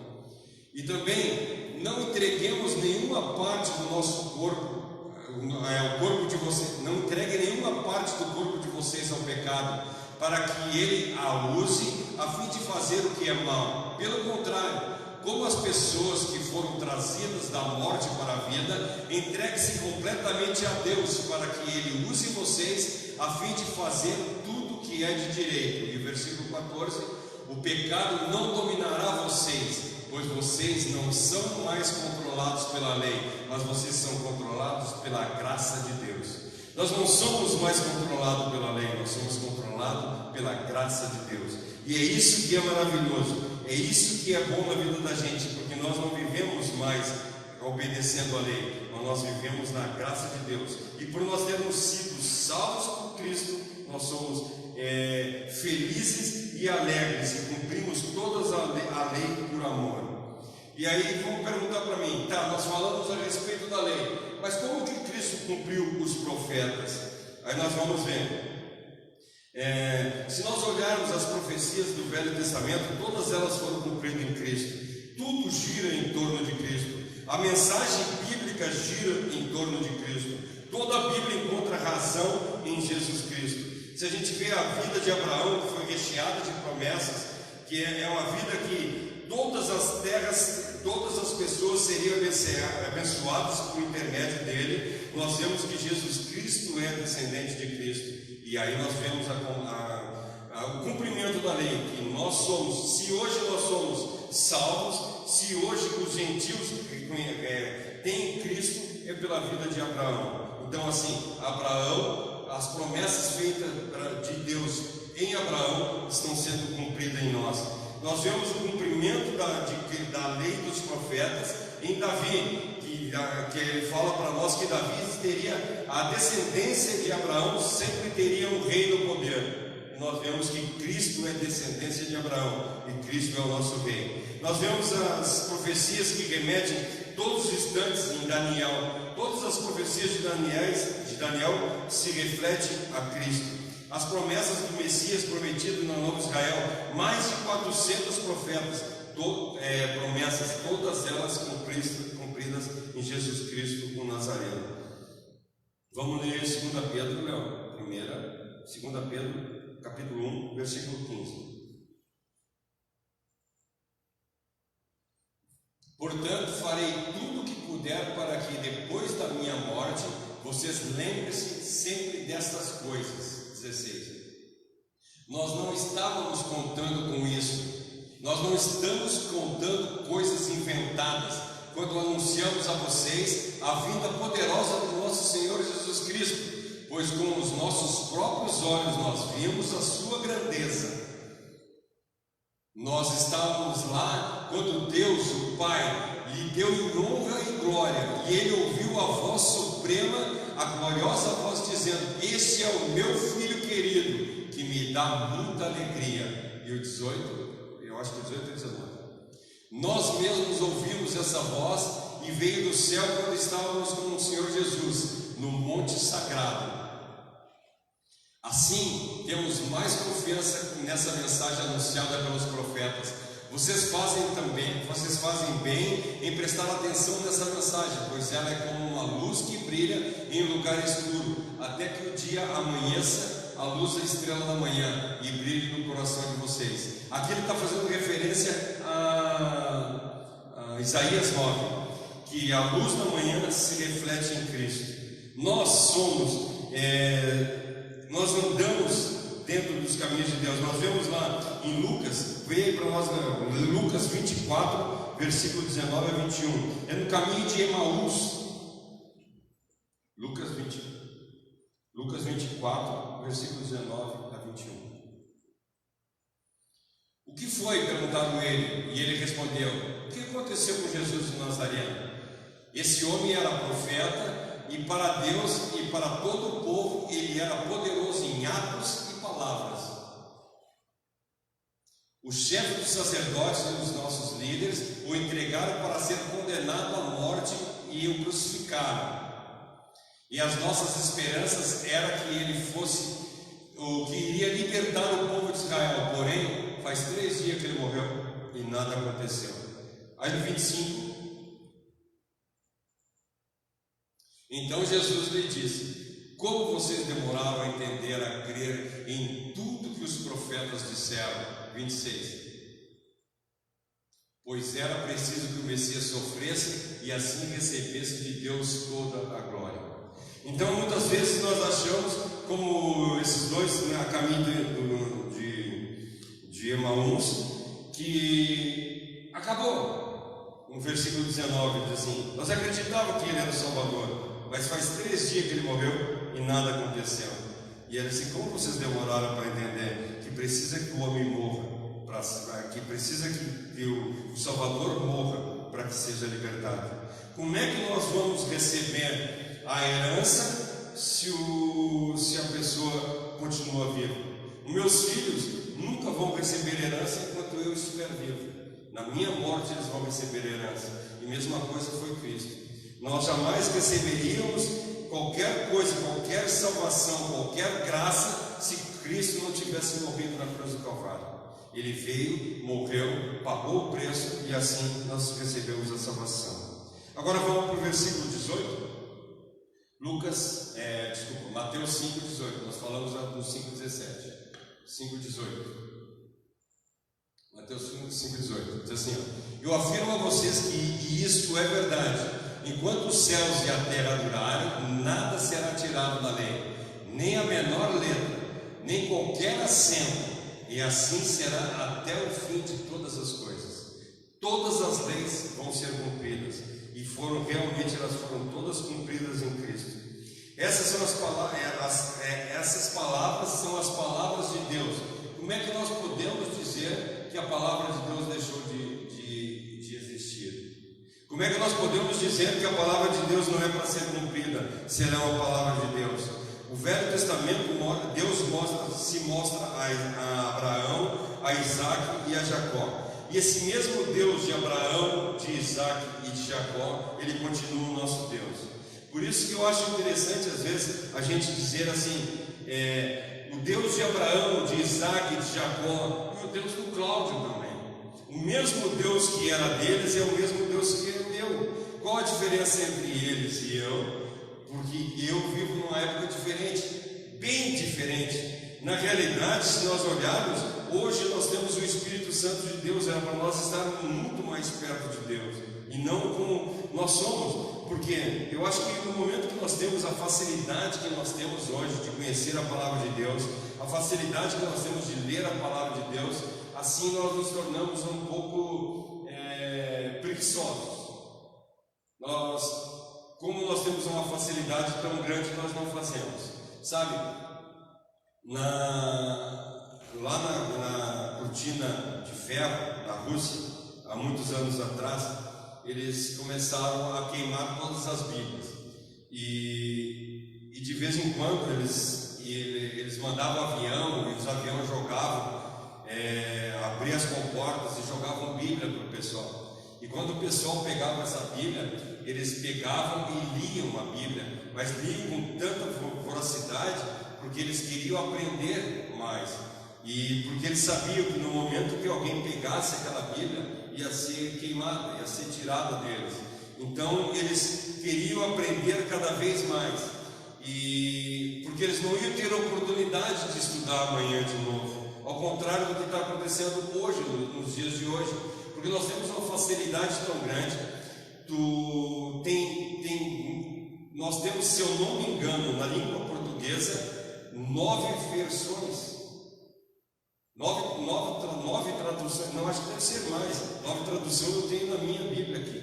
E também não entreguemos nenhuma parte do nosso corpo, o corpo de vocês, não entregue nenhuma parte do corpo de vocês ao pecado, para que ele a use a fim de fazer o que é mal. Pelo contrário, como as pessoas que foram trazidas da morte para a vida, entregue-se completamente a Deus, para que Ele use vocês a fim de fazer tudo que é de direito. E o versículo 14: o pecado não dominará vocês, pois vocês não são mais controlados pela lei, mas vocês são controlados pela graça de Deus. Nós não somos mais controlados pela lei, nós somos controlados pela graça de Deus. E é isso que é maravilhoso. É isso que é bom na vida da gente, porque nós não vivemos mais obedecendo a lei, mas nós vivemos na graça de Deus. E por nós termos sido salvos por Cristo, nós somos felizes e alegres e cumprimos toda a lei por amor. E aí vão perguntar para mim: tá, nós falamos a respeito da lei, mas como que Cristo cumpriu os profetas? Aí nós vamos ver. Se nós olharmos as profecias do Velho Testamento, todas elas foram cumpridas em Cristo. Tudo gira em torno de Cristo. A mensagem bíblica gira em torno de Cristo. Toda a Bíblia encontra razão em Jesus Cristo. Se a gente vê a vida de Abraão, que foi recheada de promessas, que é uma vida que todas as terras, todas as pessoas seriam abençoadas por intermédio dele, nós vemos que Jesus Cristo é descendente de Cristo. E aí nós vemos o cumprimento da lei, que nós somos, se hoje nós somos salvos, se hoje os gentios têm Cristo, é pela vida de Abraão. Então assim, Abraão, as promessas feitas de Deus em Abraão estão sendo cumpridas em nós. Nós vemos o cumprimento da lei dos profetas em Davi, que ele fala para nós que Davi teria a descendência de Abraão, sempre teria um rei no poder. E nós vemos que Cristo é descendência de Abraão e Cristo é o nosso rei. Nós vemos as profecias que remetem todos os instantes em Daniel. Todas as profecias de Daniel se refletem a Cristo. As promessas do Messias prometido no Novo Israel, mais de 400 profetas promessas, todas elas cumpridas em Jesus Cristo, o Nazareno. Vamos ler 2 Pedro, Léo. 2 Pedro, capítulo 1, versículo 15. Portanto, farei tudo o que puder para que depois da minha morte vocês lembrem-se sempre destas coisas. 16. Nós não estávamos contando com isso. Nós não estamos contando coisas inventadas quando anunciamos a vocês a vinda poderosa do nosso Senhor Jesus Cristo, pois com os nossos próprios olhos nós vimos a sua grandeza. Nós estávamos lá quando Deus, o Pai, lhe deu em honra e glória, e ele ouviu a voz suprema, a gloriosa voz dizendo: este é o meu filho querido, que me dá muita alegria. E o 18, eu acho que o 18 é 19. Nós mesmos ouvimos essa voz e veio do céu quando estávamos com o Senhor Jesus no monte sagrado. Assim, temos mais confiança nessa mensagem anunciada pelos profetas. Vocês fazem bem em prestar atenção nessa mensagem, pois ela é como uma luz que brilha em um lugar escuro, até que o dia amanheça, a luz da estrela da manhã, e brilhe no coração de vocês. Aqui ele está fazendo referência a Isaías 9, que a luz da manhã se reflete em Cristo. Nós andamos dentro dos caminhos de Deus. Nós vemos lá em Lucas, veio para nós Lucas 24, versículo 19 a 21. É no caminho de Emaús. Lucas 24, versículo 19 a 21. O que foi? Perguntaram ele, e ele respondeu: o que aconteceu com Jesus de Nazareno? Esse homem era profeta, e para Deus e para todo o povo ele era poderoso em atos e palavras. Os chefes dos sacerdotes e os nossos líderes o entregaram para ser condenado à morte e o crucificaram. E as nossas esperanças era que ele fosse o que iria libertar o povo de Israel. Porém, faz 3 dias que ele morreu e nada aconteceu. Aí no 25. Então Jesus lhe disse: como vocês demoraram a entender, a crer em tudo que os profetas disseram? 26. Pois era preciso que o Messias sofresse e assim recebesse de Deus toda a glória. Então muitas vezes nós achamos, como esses dois a caminho de Emaús, que acabou. No versículo 19 diz assim: nós acreditávamos que ele era o Salvador, mas faz 3 dias que ele morreu e nada aconteceu. E ele disse: como vocês demoraram para entender que precisa que o homem morra, que precisa que o Salvador morra para que seja libertado? Como é que nós vamos receber a herança se a pessoa continua viva? Os meus filhos nunca vão receber herança enquanto eu estiver vivo. Na minha morte eles vão receber herança. E a mesma coisa foi Cristo. Nós jamais receberíamos qualquer coisa, qualquer salvação, qualquer graça, se Cristo não tivesse morrido na cruz do Calvário. Ele veio, morreu, pagou o preço e assim nós recebemos a salvação. Agora vamos para o versículo 18. Mateus 5,18. Nós falamos do 5,17. 5,18. Mateus 5,18. Diz assim: eu afirmo a vocês que isto é verdade. Enquanto os céus e a terra durarem, nada será tirado da lei, nem a menor letra, nem qualquer acento, e assim será até o fim de todas as coisas. Todas as leis vão ser cumpridas, e elas foram todas cumpridas em Cristo. Essas palavras são as palavras de Deus. Como é que nós podemos dizer que a palavra de Deus deixou de existir? Como é que nós podemos dizer que a palavra de Deus não é para ser cumprida, será a palavra de Deus? O Velho Testamento, Deus se mostra a Abraão, a Isaac e a Jacó. E esse mesmo Deus de Abraão, de Isaac e de Jacó, ele continua o nosso Deus. Por isso que eu acho interessante às vezes a gente dizer assim, o Deus de Abraão, de Isaac e de Jacó, e o Deus do Cláudio também. O mesmo Deus que era deles é o mesmo Deus que é meu. Qual a diferença entre eles e eu? Porque eu vivo numa época diferente, bem diferente. Na realidade, se nós olharmos, hoje nós temos o Espírito Santo de Deus, era para nós estarmos muito mais perto de Deus, e não como nós somos. Porque eu acho que no momento que nós temos a facilidade que nós temos hoje de conhecer a palavra de Deus, a facilidade que nós temos de ler a palavra de Deus, assim nós nos tornamos um pouco preguiçosos. Como nós temos uma facilidade tão grande, nós não fazemos. Sabe, lá na cortina de ferro da Rússia, há muitos anos atrás, eles começaram a queimar todas as Bíblias, e de vez em quando eles mandavam avião, e os aviões jogavam, abriam as comportas e jogavam Bíblia para o pessoal. E quando o pessoal pegava essa Bíblia, eles pegavam e liam a Bíblia, mas liam com tanta voracidade, porque eles queriam aprender mais, e porque eles sabiam que no momento que alguém pegasse aquela Bíblia, ia ser queimada, ia ser tirada deles. Então eles queriam aprender cada vez mais, e porque eles não iam ter a oportunidade de estudar amanhã de novo, ao contrário do que está acontecendo hoje, nos dias de hoje, porque nós temos uma facilidade tão grande. Nós temos, se eu não me engano, na língua portuguesa, 9 versões, 9 traduções, não, acho que deve ser mais. 9 traduções eu tenho na minha Bíblia aqui,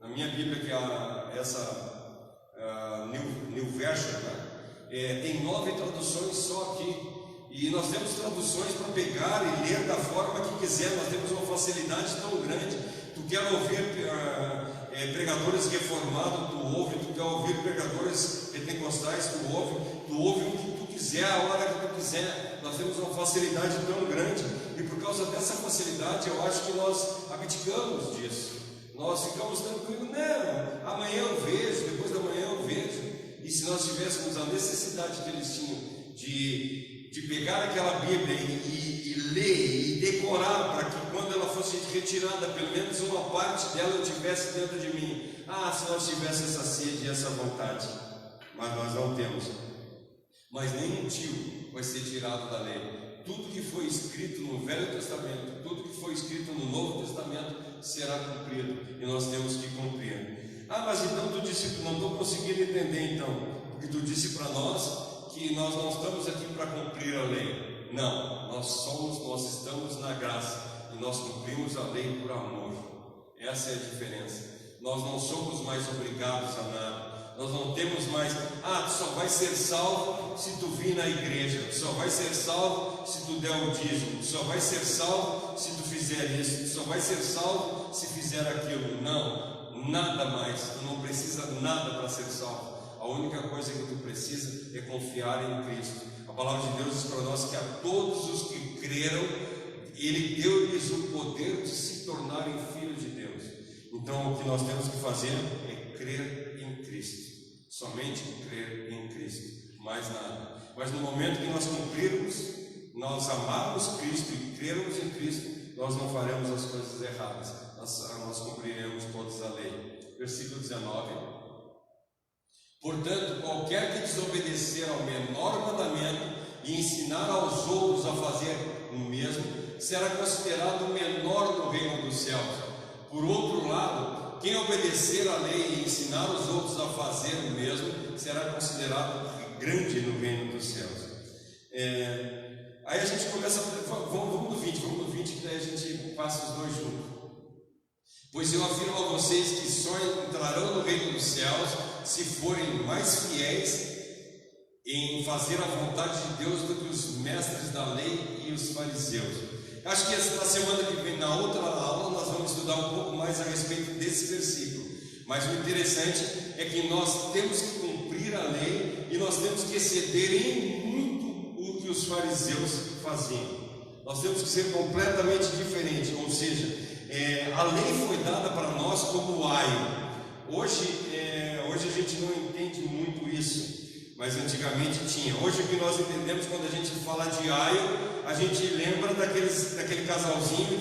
na minha Bíblia, que é essa New Version, né? Tem 9 traduções só aqui, e nós temos traduções para pegar e ler da forma que quiser. Nós temos uma facilidade tão grande. Tu quer ouvir pregadores reformados, tu ouve. Tu quer ouvir pregadores pentecostais, tu ouve o que tu quiser, a hora que tu quiser. Nós temos uma facilidade tão grande, e por causa dessa facilidade eu acho que nós abdicamos disso. Nós ficamos tranquilos, não, amanhã eu vejo, depois da manhã eu vejo. E se nós tivéssemos a necessidade que eles tinham de pegar aquela Bíblia e ler e decorar, para que quando ela fosse retirada, pelo menos uma parte dela eu tivesse dentro de mim. Se nós tivéssemos essa sede e essa vontade, mas nós não temos. Mas nenhum tio vai ser tirado da lei. Tudo que foi escrito no Velho Testamento, tudo que foi escrito no Novo Testamento será cumprido, e nós temos que cumprir. Mas então tu disse, não estou conseguindo entender então, porque tu disse para nós que nós não estamos aqui para cumprir a lei. Não, nós estamos na graça, e nós cumprimos a lei por amor. Essa é a diferença. Nós não somos mais obrigados a nada. Nós não temos mais, tu só vai ser salvo se tu vir na igreja, tu só vai ser salvo se tu der o dízimo, tu só vai ser salvo se tu fizer isso, tu só vai ser salvo se fizer aquilo. Não, nada mais. Tu não precisa nada para ser salvo. A única coisa que tu precisa é confiar em Cristo. A palavra de Deus diz para nós que a todos os que creram, Ele deu-lhes o poder de se tornarem filhos de Deus. Então o que nós temos que fazer é crer em Cristo. Somente crer em Cristo, mais nada. Mas no momento que nós cumprirmos, nós amarmos Cristo e crermos em Cristo, nós não faremos as coisas erradas, nós cumpriremos todas a lei. Versículo 19: portanto, qualquer que desobedecer ao menor mandamento e ensinar aos outros a fazer o mesmo, será considerado menor no reino dos céus. Por outro lado, quem obedecer à lei e ensinar os outros a fazer o mesmo, será considerado grande no reino dos céus. Aí a gente começa, vamos no 20, que daí a gente passa os dois juntos. Pois eu afirmo a vocês que só entrarão no reino dos céus se forem mais fiéis em fazer a vontade de Deus do que os mestres da lei e os fariseus. Acho que na semana que vem, na outra aula, nós vamos estudar um pouco mais a respeito desse versículo. Mas o interessante é que nós temos que cumprir a lei, e nós temos que exceder em muito o que os fariseus faziam. Nós temos que ser completamente diferentes, ou seja, a lei foi dada para nós como aio. Hoje a gente não entende muito isso, mas antigamente tinha. Hoje o que nós entendemos quando a gente fala de aio, a gente lembra daquele casalzinho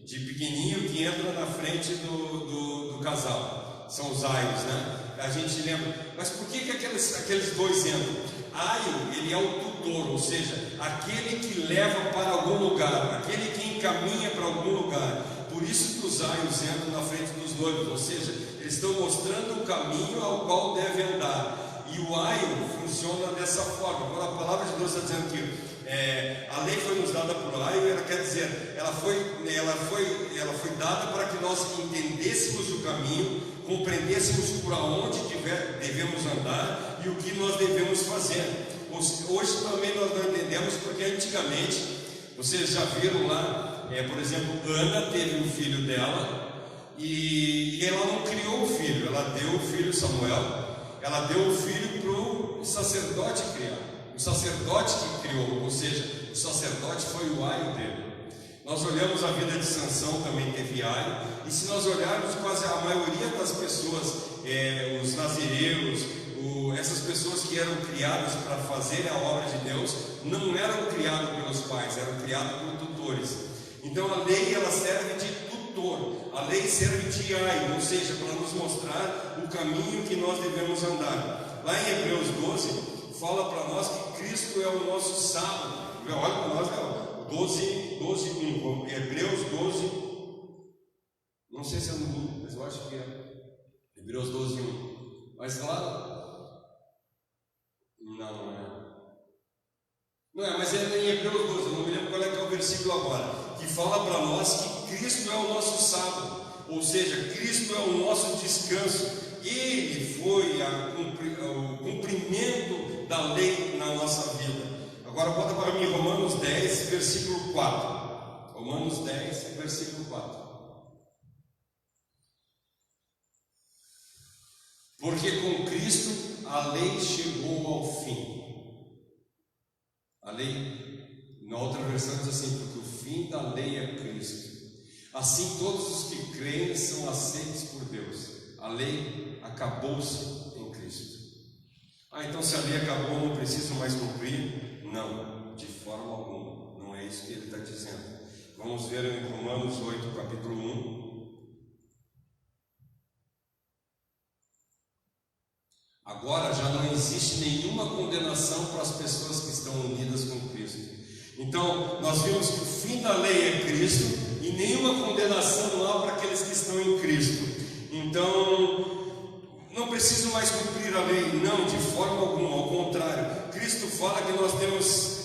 de pequenininho que entra na frente do casal. São os aios, né? A gente lembra. Mas por que aqueles dois entram? Aio, ele é o tutor, ou seja, aquele que leva para algum lugar, aquele que encaminha para algum lugar. Por isso que os aios entram na frente dos noivos, ou seja, eles estão mostrando o caminho ao qual deve andar. E o aio funciona dessa forma. Quando a palavra de Deus está dizendo que a lei foi nos dada por aio, ela quer dizer, ela foi dada para que nós entendêssemos o caminho, compreendêssemos por onde devemos andar e o que nós devemos fazer. Hoje também nós não entendemos, porque antigamente, vocês já viram lá, por exemplo, Ana teve um filho dela e ela não criou o filho, ela deu o filho Samuel, ela deu o filho para o sacerdote criar. O sacerdote que criou, ou seja, o sacerdote foi o aio dele. Nós olhamos a vida de Sansão, também teve aio, e se nós olharmos quase a maioria das pessoas, os nazireus, essas pessoas que eram criadas para fazer a obra de Deus, não eram criadas pelos pais, eram criadas por tutores. Então a lei, ela serve de tutor, a lei serve de aio, ou seja, para nos mostrar o caminho que nós devemos andar. Lá em Hebreus 12, fala para nós que Cristo é o nosso sábado. Olha para nós, 12:1. Hebreus 12, não sei se é no 1, mas eu acho que é Hebreus 12:1. Mas claro, não é, mas é em Hebreus 12, eu não me lembro qual é que é o versículo agora, que fala para nós que Cristo é o nosso sábado, ou seja, Cristo é o nosso descanso. Ele foi o cumprimento da lei na nossa vida. Agora bota para mim Romanos 10, versículo 4. Romanos 10, versículo 4. Porque com Cristo a lei chegou ao fim. A lei, na outra versão diz assim, porque o fim da lei é Cristo. Assim todos os que creem são aceitos por Deus. A lei acabou-se em Cristo. Então se a lei acabou, não preciso mais cumprir? Não, de forma alguma. Não é isso que ele está dizendo. Vamos ver em Romanos 8, capítulo 1. Agora já não existe nenhuma condenação para as pessoas que estão unidas com Cristo. Então nós vimos que o fim da lei é Cristo e nenhuma condenação há para aqueles que estão em Cristo. Então não preciso mais cumprir a lei, não, de forma alguma, ao contrário. Cristo fala que nós temos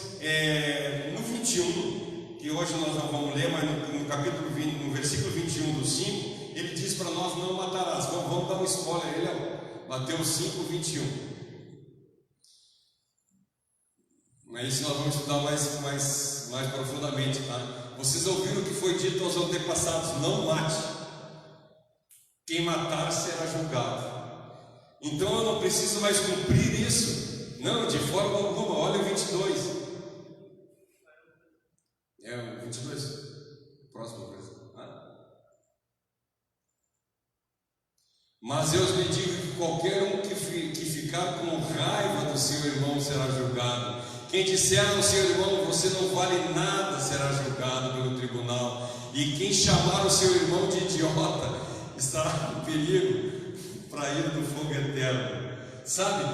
no 21, que hoje nós não vamos ler, mas no capítulo 20, no versículo 21 do 5, ele diz para nós: não matarás. Vamos dar um spoiler, ele é Mateus 5, 21. Mas isso nós vamos estudar mais profundamente, tá? Vocês ouviram o que foi dito aos antepassados: não mate. Quem matar será julgado. Então eu não preciso mais cumprir isso? Não, de forma alguma. Olha o 22. É o 22? Próxima coisa. Mas eu lhe digo que qualquer um que ficar com raiva do seu irmão será julgado. Quem disser ao seu irmão: você não vale nada, será julgado pelo tribunal. E quem chamar o seu irmão de idiota estará em perigo para ir do fogo eterno. Sabe,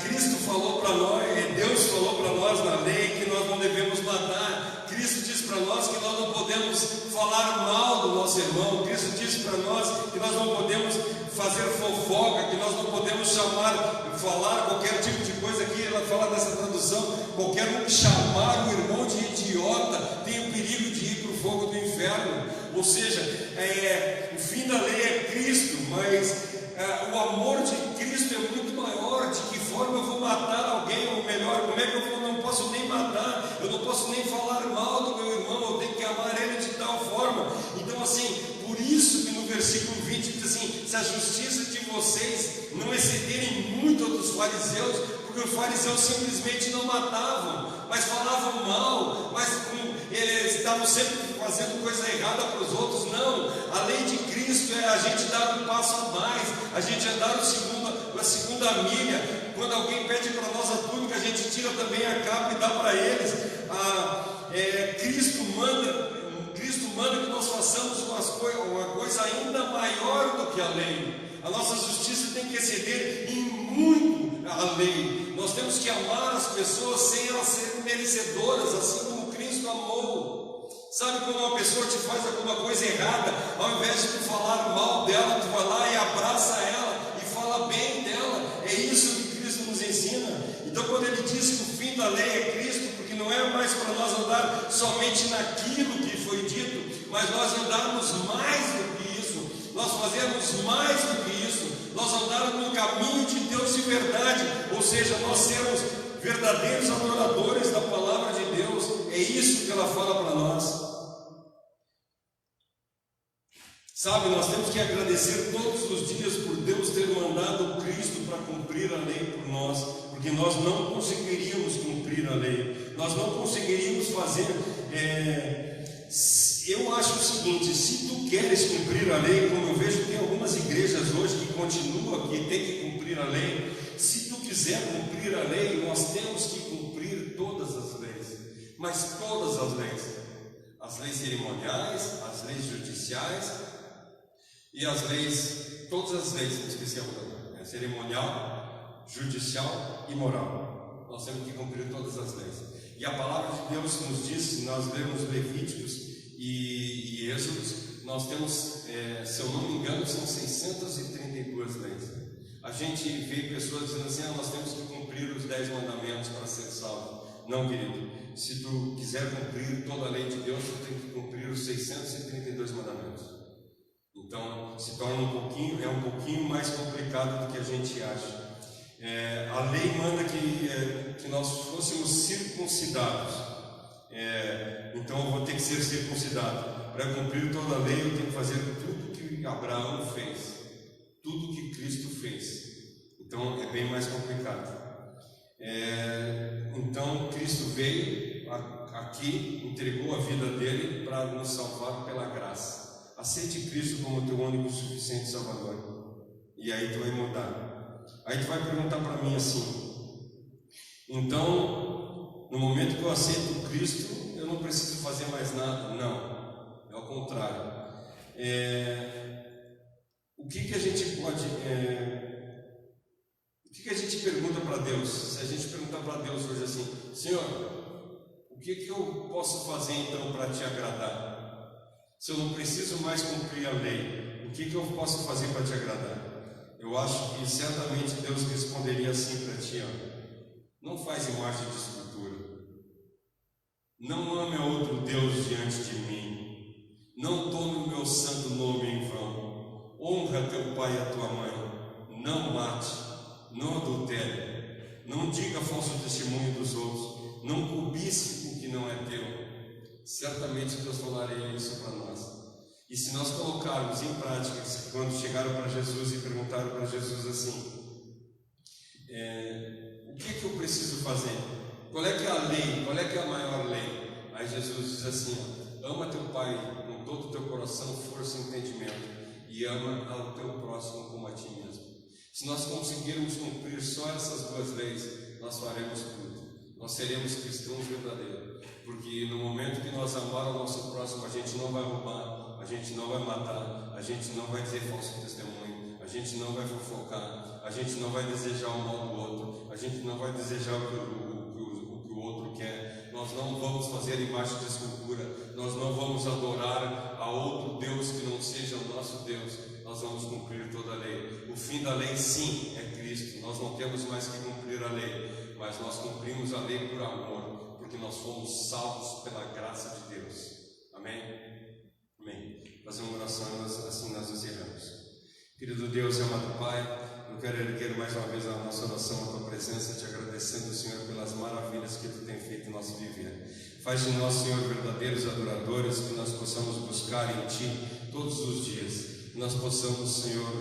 Cristo falou para nós, Deus falou para nós na lei que nós não devemos matar. Cristo diz para nós que nós não podemos falar mal do nosso irmão. Cristo diz para nós que nós não podemos fazer fofoca, que nós não podemos falar qualquer tipo de coisa. Aqui ela fala nessa tradução: qualquer um que chamar o irmão de idiota tem o perigo de ir para o fogo do inferno. Ou seja, o fim da lei é Cristo, mas o amor de Cristo é muito maior. De que forma eu vou matar alguém? Ou melhor, como é que eu não posso nem matar? Eu não posso nem falar mal do meu irmão. Eu tenho que amar ele de tal forma. Então assim, por isso que no versículo 20 diz assim: se a justiça de vocês não excederem muito a dos fariseus, porque os fariseus simplesmente não matavam, mas falavam mal, mas eles estavam sempre fazendo coisa errada para os outros. Não, a lei de Cristo é a gente dar um passo a mais, a gente andar a segunda milha. Quando alguém pede para nós a túnica, a gente tira também a capa e dá para eles. Cristo manda que nós façamos que a lei. A nossa justiça tem que exceder em muito a lei. Nós temos que amar as pessoas sem elas serem merecedoras, assim como Cristo amou. Sabe quando uma pessoa te faz alguma coisa errada, ao invés de tu falar mal dela, tu vai lá e abraça ela e fala bem dela. É isso que Cristo nos ensina. Então quando ele diz que o fim da lei é Cristo, porque não é mais para nós andar somente naquilo que foi dito, mas nós andarmos mais do que isso, nós fazermos mais do que isso, nós andarmos no caminho de Deus de verdade, ou seja, nós sermos verdadeiros adoradores da palavra de Deus. É isso que ela fala para nós. Sabe, nós temos que agradecer todos os dias por Deus ter mandado Cristo para cumprir a lei por nós, porque nós não conseguiríamos cumprir a lei, nós não conseguiríamos fazer. Eu acho o seguinte: se tu queres cumprir a lei, como eu vejo que tem algumas igrejas hoje que continuam que tem que cumprir a lei, se tu quiser cumprir a lei, nós temos que cumprir todas as leis, mas todas as leis cerimoniais, as leis judiciais e as leis, todas as leis, não esqueci a outra, cerimonial, judicial e moral. Nós temos que cumprir todas as leis. E a palavra de Deus nos diz, se nós lemos Levíticos e Êxodos, nós temos, se eu não me engano, são 632 leis. A gente vê pessoas dizendo assim: nós temos que cumprir os 10 mandamentos para ser salvo. Não, querido, se tu quiser cumprir toda a lei de Deus, tu tem que cumprir os 632 mandamentos. Então se torna um pouquinho mais complicado do que a gente acha. A lei manda que nós fôssemos circuncidados. Então eu vou ter que ser circuncidado. Para cumprir toda a lei, eu tenho que fazer tudo que Abraão fez, tudo que Cristo fez. Então é bem mais complicado. Então Cristo veio aqui, entregou a vida dele para nos salvar pela graça. Aceite Cristo como teu único e suficiente Salvador, e aí tu vai mudar. Aí tu vai perguntar para mim assim: então, no momento que eu aceito Cristo, eu não preciso fazer mais nada? Não, é ao contrário. O que a gente pode... o que a gente pergunta para Deus? Se a gente perguntar para Deus hoje assim: Senhor, o que eu posso fazer então para te agradar? Se eu não preciso mais cumprir a lei, o que eu posso fazer para te agradar? Eu acho que certamente Deus responderia assim para ti: não faz imagem de escultura, não ame a outro Deus diante de mim, não tome o meu santo nome em vão, honra teu pai e a tua mãe, não mate, não adultere, não diga falso testemunho dos outros, não cobice o que não é teu. Certamente Deus falaria isso para nós. E se nós colocarmos em prática, quando chegaram para Jesus e perguntaram para Jesus assim: o que eu preciso fazer? Qual é que é a lei? Qual é que é a maior lei? Aí Jesus diz assim: ama teu pai com todo o teu coração, força e entendimento, e ama ao teu próximo como a ti mesmo. Se nós conseguirmos cumprir só essas duas leis, nós faremos tudo. Nós seremos cristãos verdadeiros. Porque no momento que nós amarmos o nosso próximo, a gente não vai roubar, a gente não vai matar, a gente não vai dizer falso testemunho, a gente não vai fofocar, a gente não vai desejar o mal do outro, a gente não vai desejar o que o outro quer. Nós não vamos fazer imagem de escultura, nós não vamos adorar a outro Deus que não seja o nosso Deus. Nós vamos cumprir toda a lei. O fim da lei, sim, é Cristo. Nós não temos mais que cumprir a lei, mas nós cumprimos a lei por amor, porque nós fomos salvos pela graça de Deus. Amém? Amém. Fazer uma oração, assim nós encerramos. Querido Deus e amado Pai, eu quero erguer mais uma vez a nossa oração à Tua presença, te agradecendo, Senhor, pelas maravilhas que Tu tem feito em nosso viver. Faz de nós, Senhor, verdadeiros adoradores, que nós possamos buscar em Ti todos os dias. Que nós possamos, Senhor,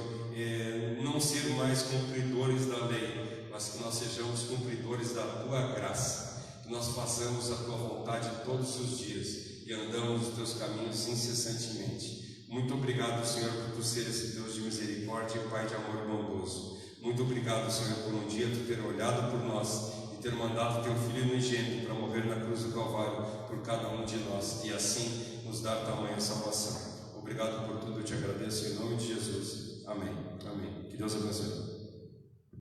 não ser mais cumpridores da lei, mas que nós sejamos cumpridores da Tua graça. Que nós façamos a Tua vontade todos os dias e andamos os Teus caminhos incessantemente. Muito obrigado, Senhor, por Tu ser esse Deus de misericórdia e Pai de amor bondoso. Muito obrigado, Senhor, por um dia Tu ter olhado por nós e ter mandado Teu Filho unigênito para morrer na cruz do Calvário por cada um de nós e assim nos dar tamanha salvação. Obrigado por tudo, eu te agradeço em nome de Jesus. Amém. Amém. Que Deus abençoe.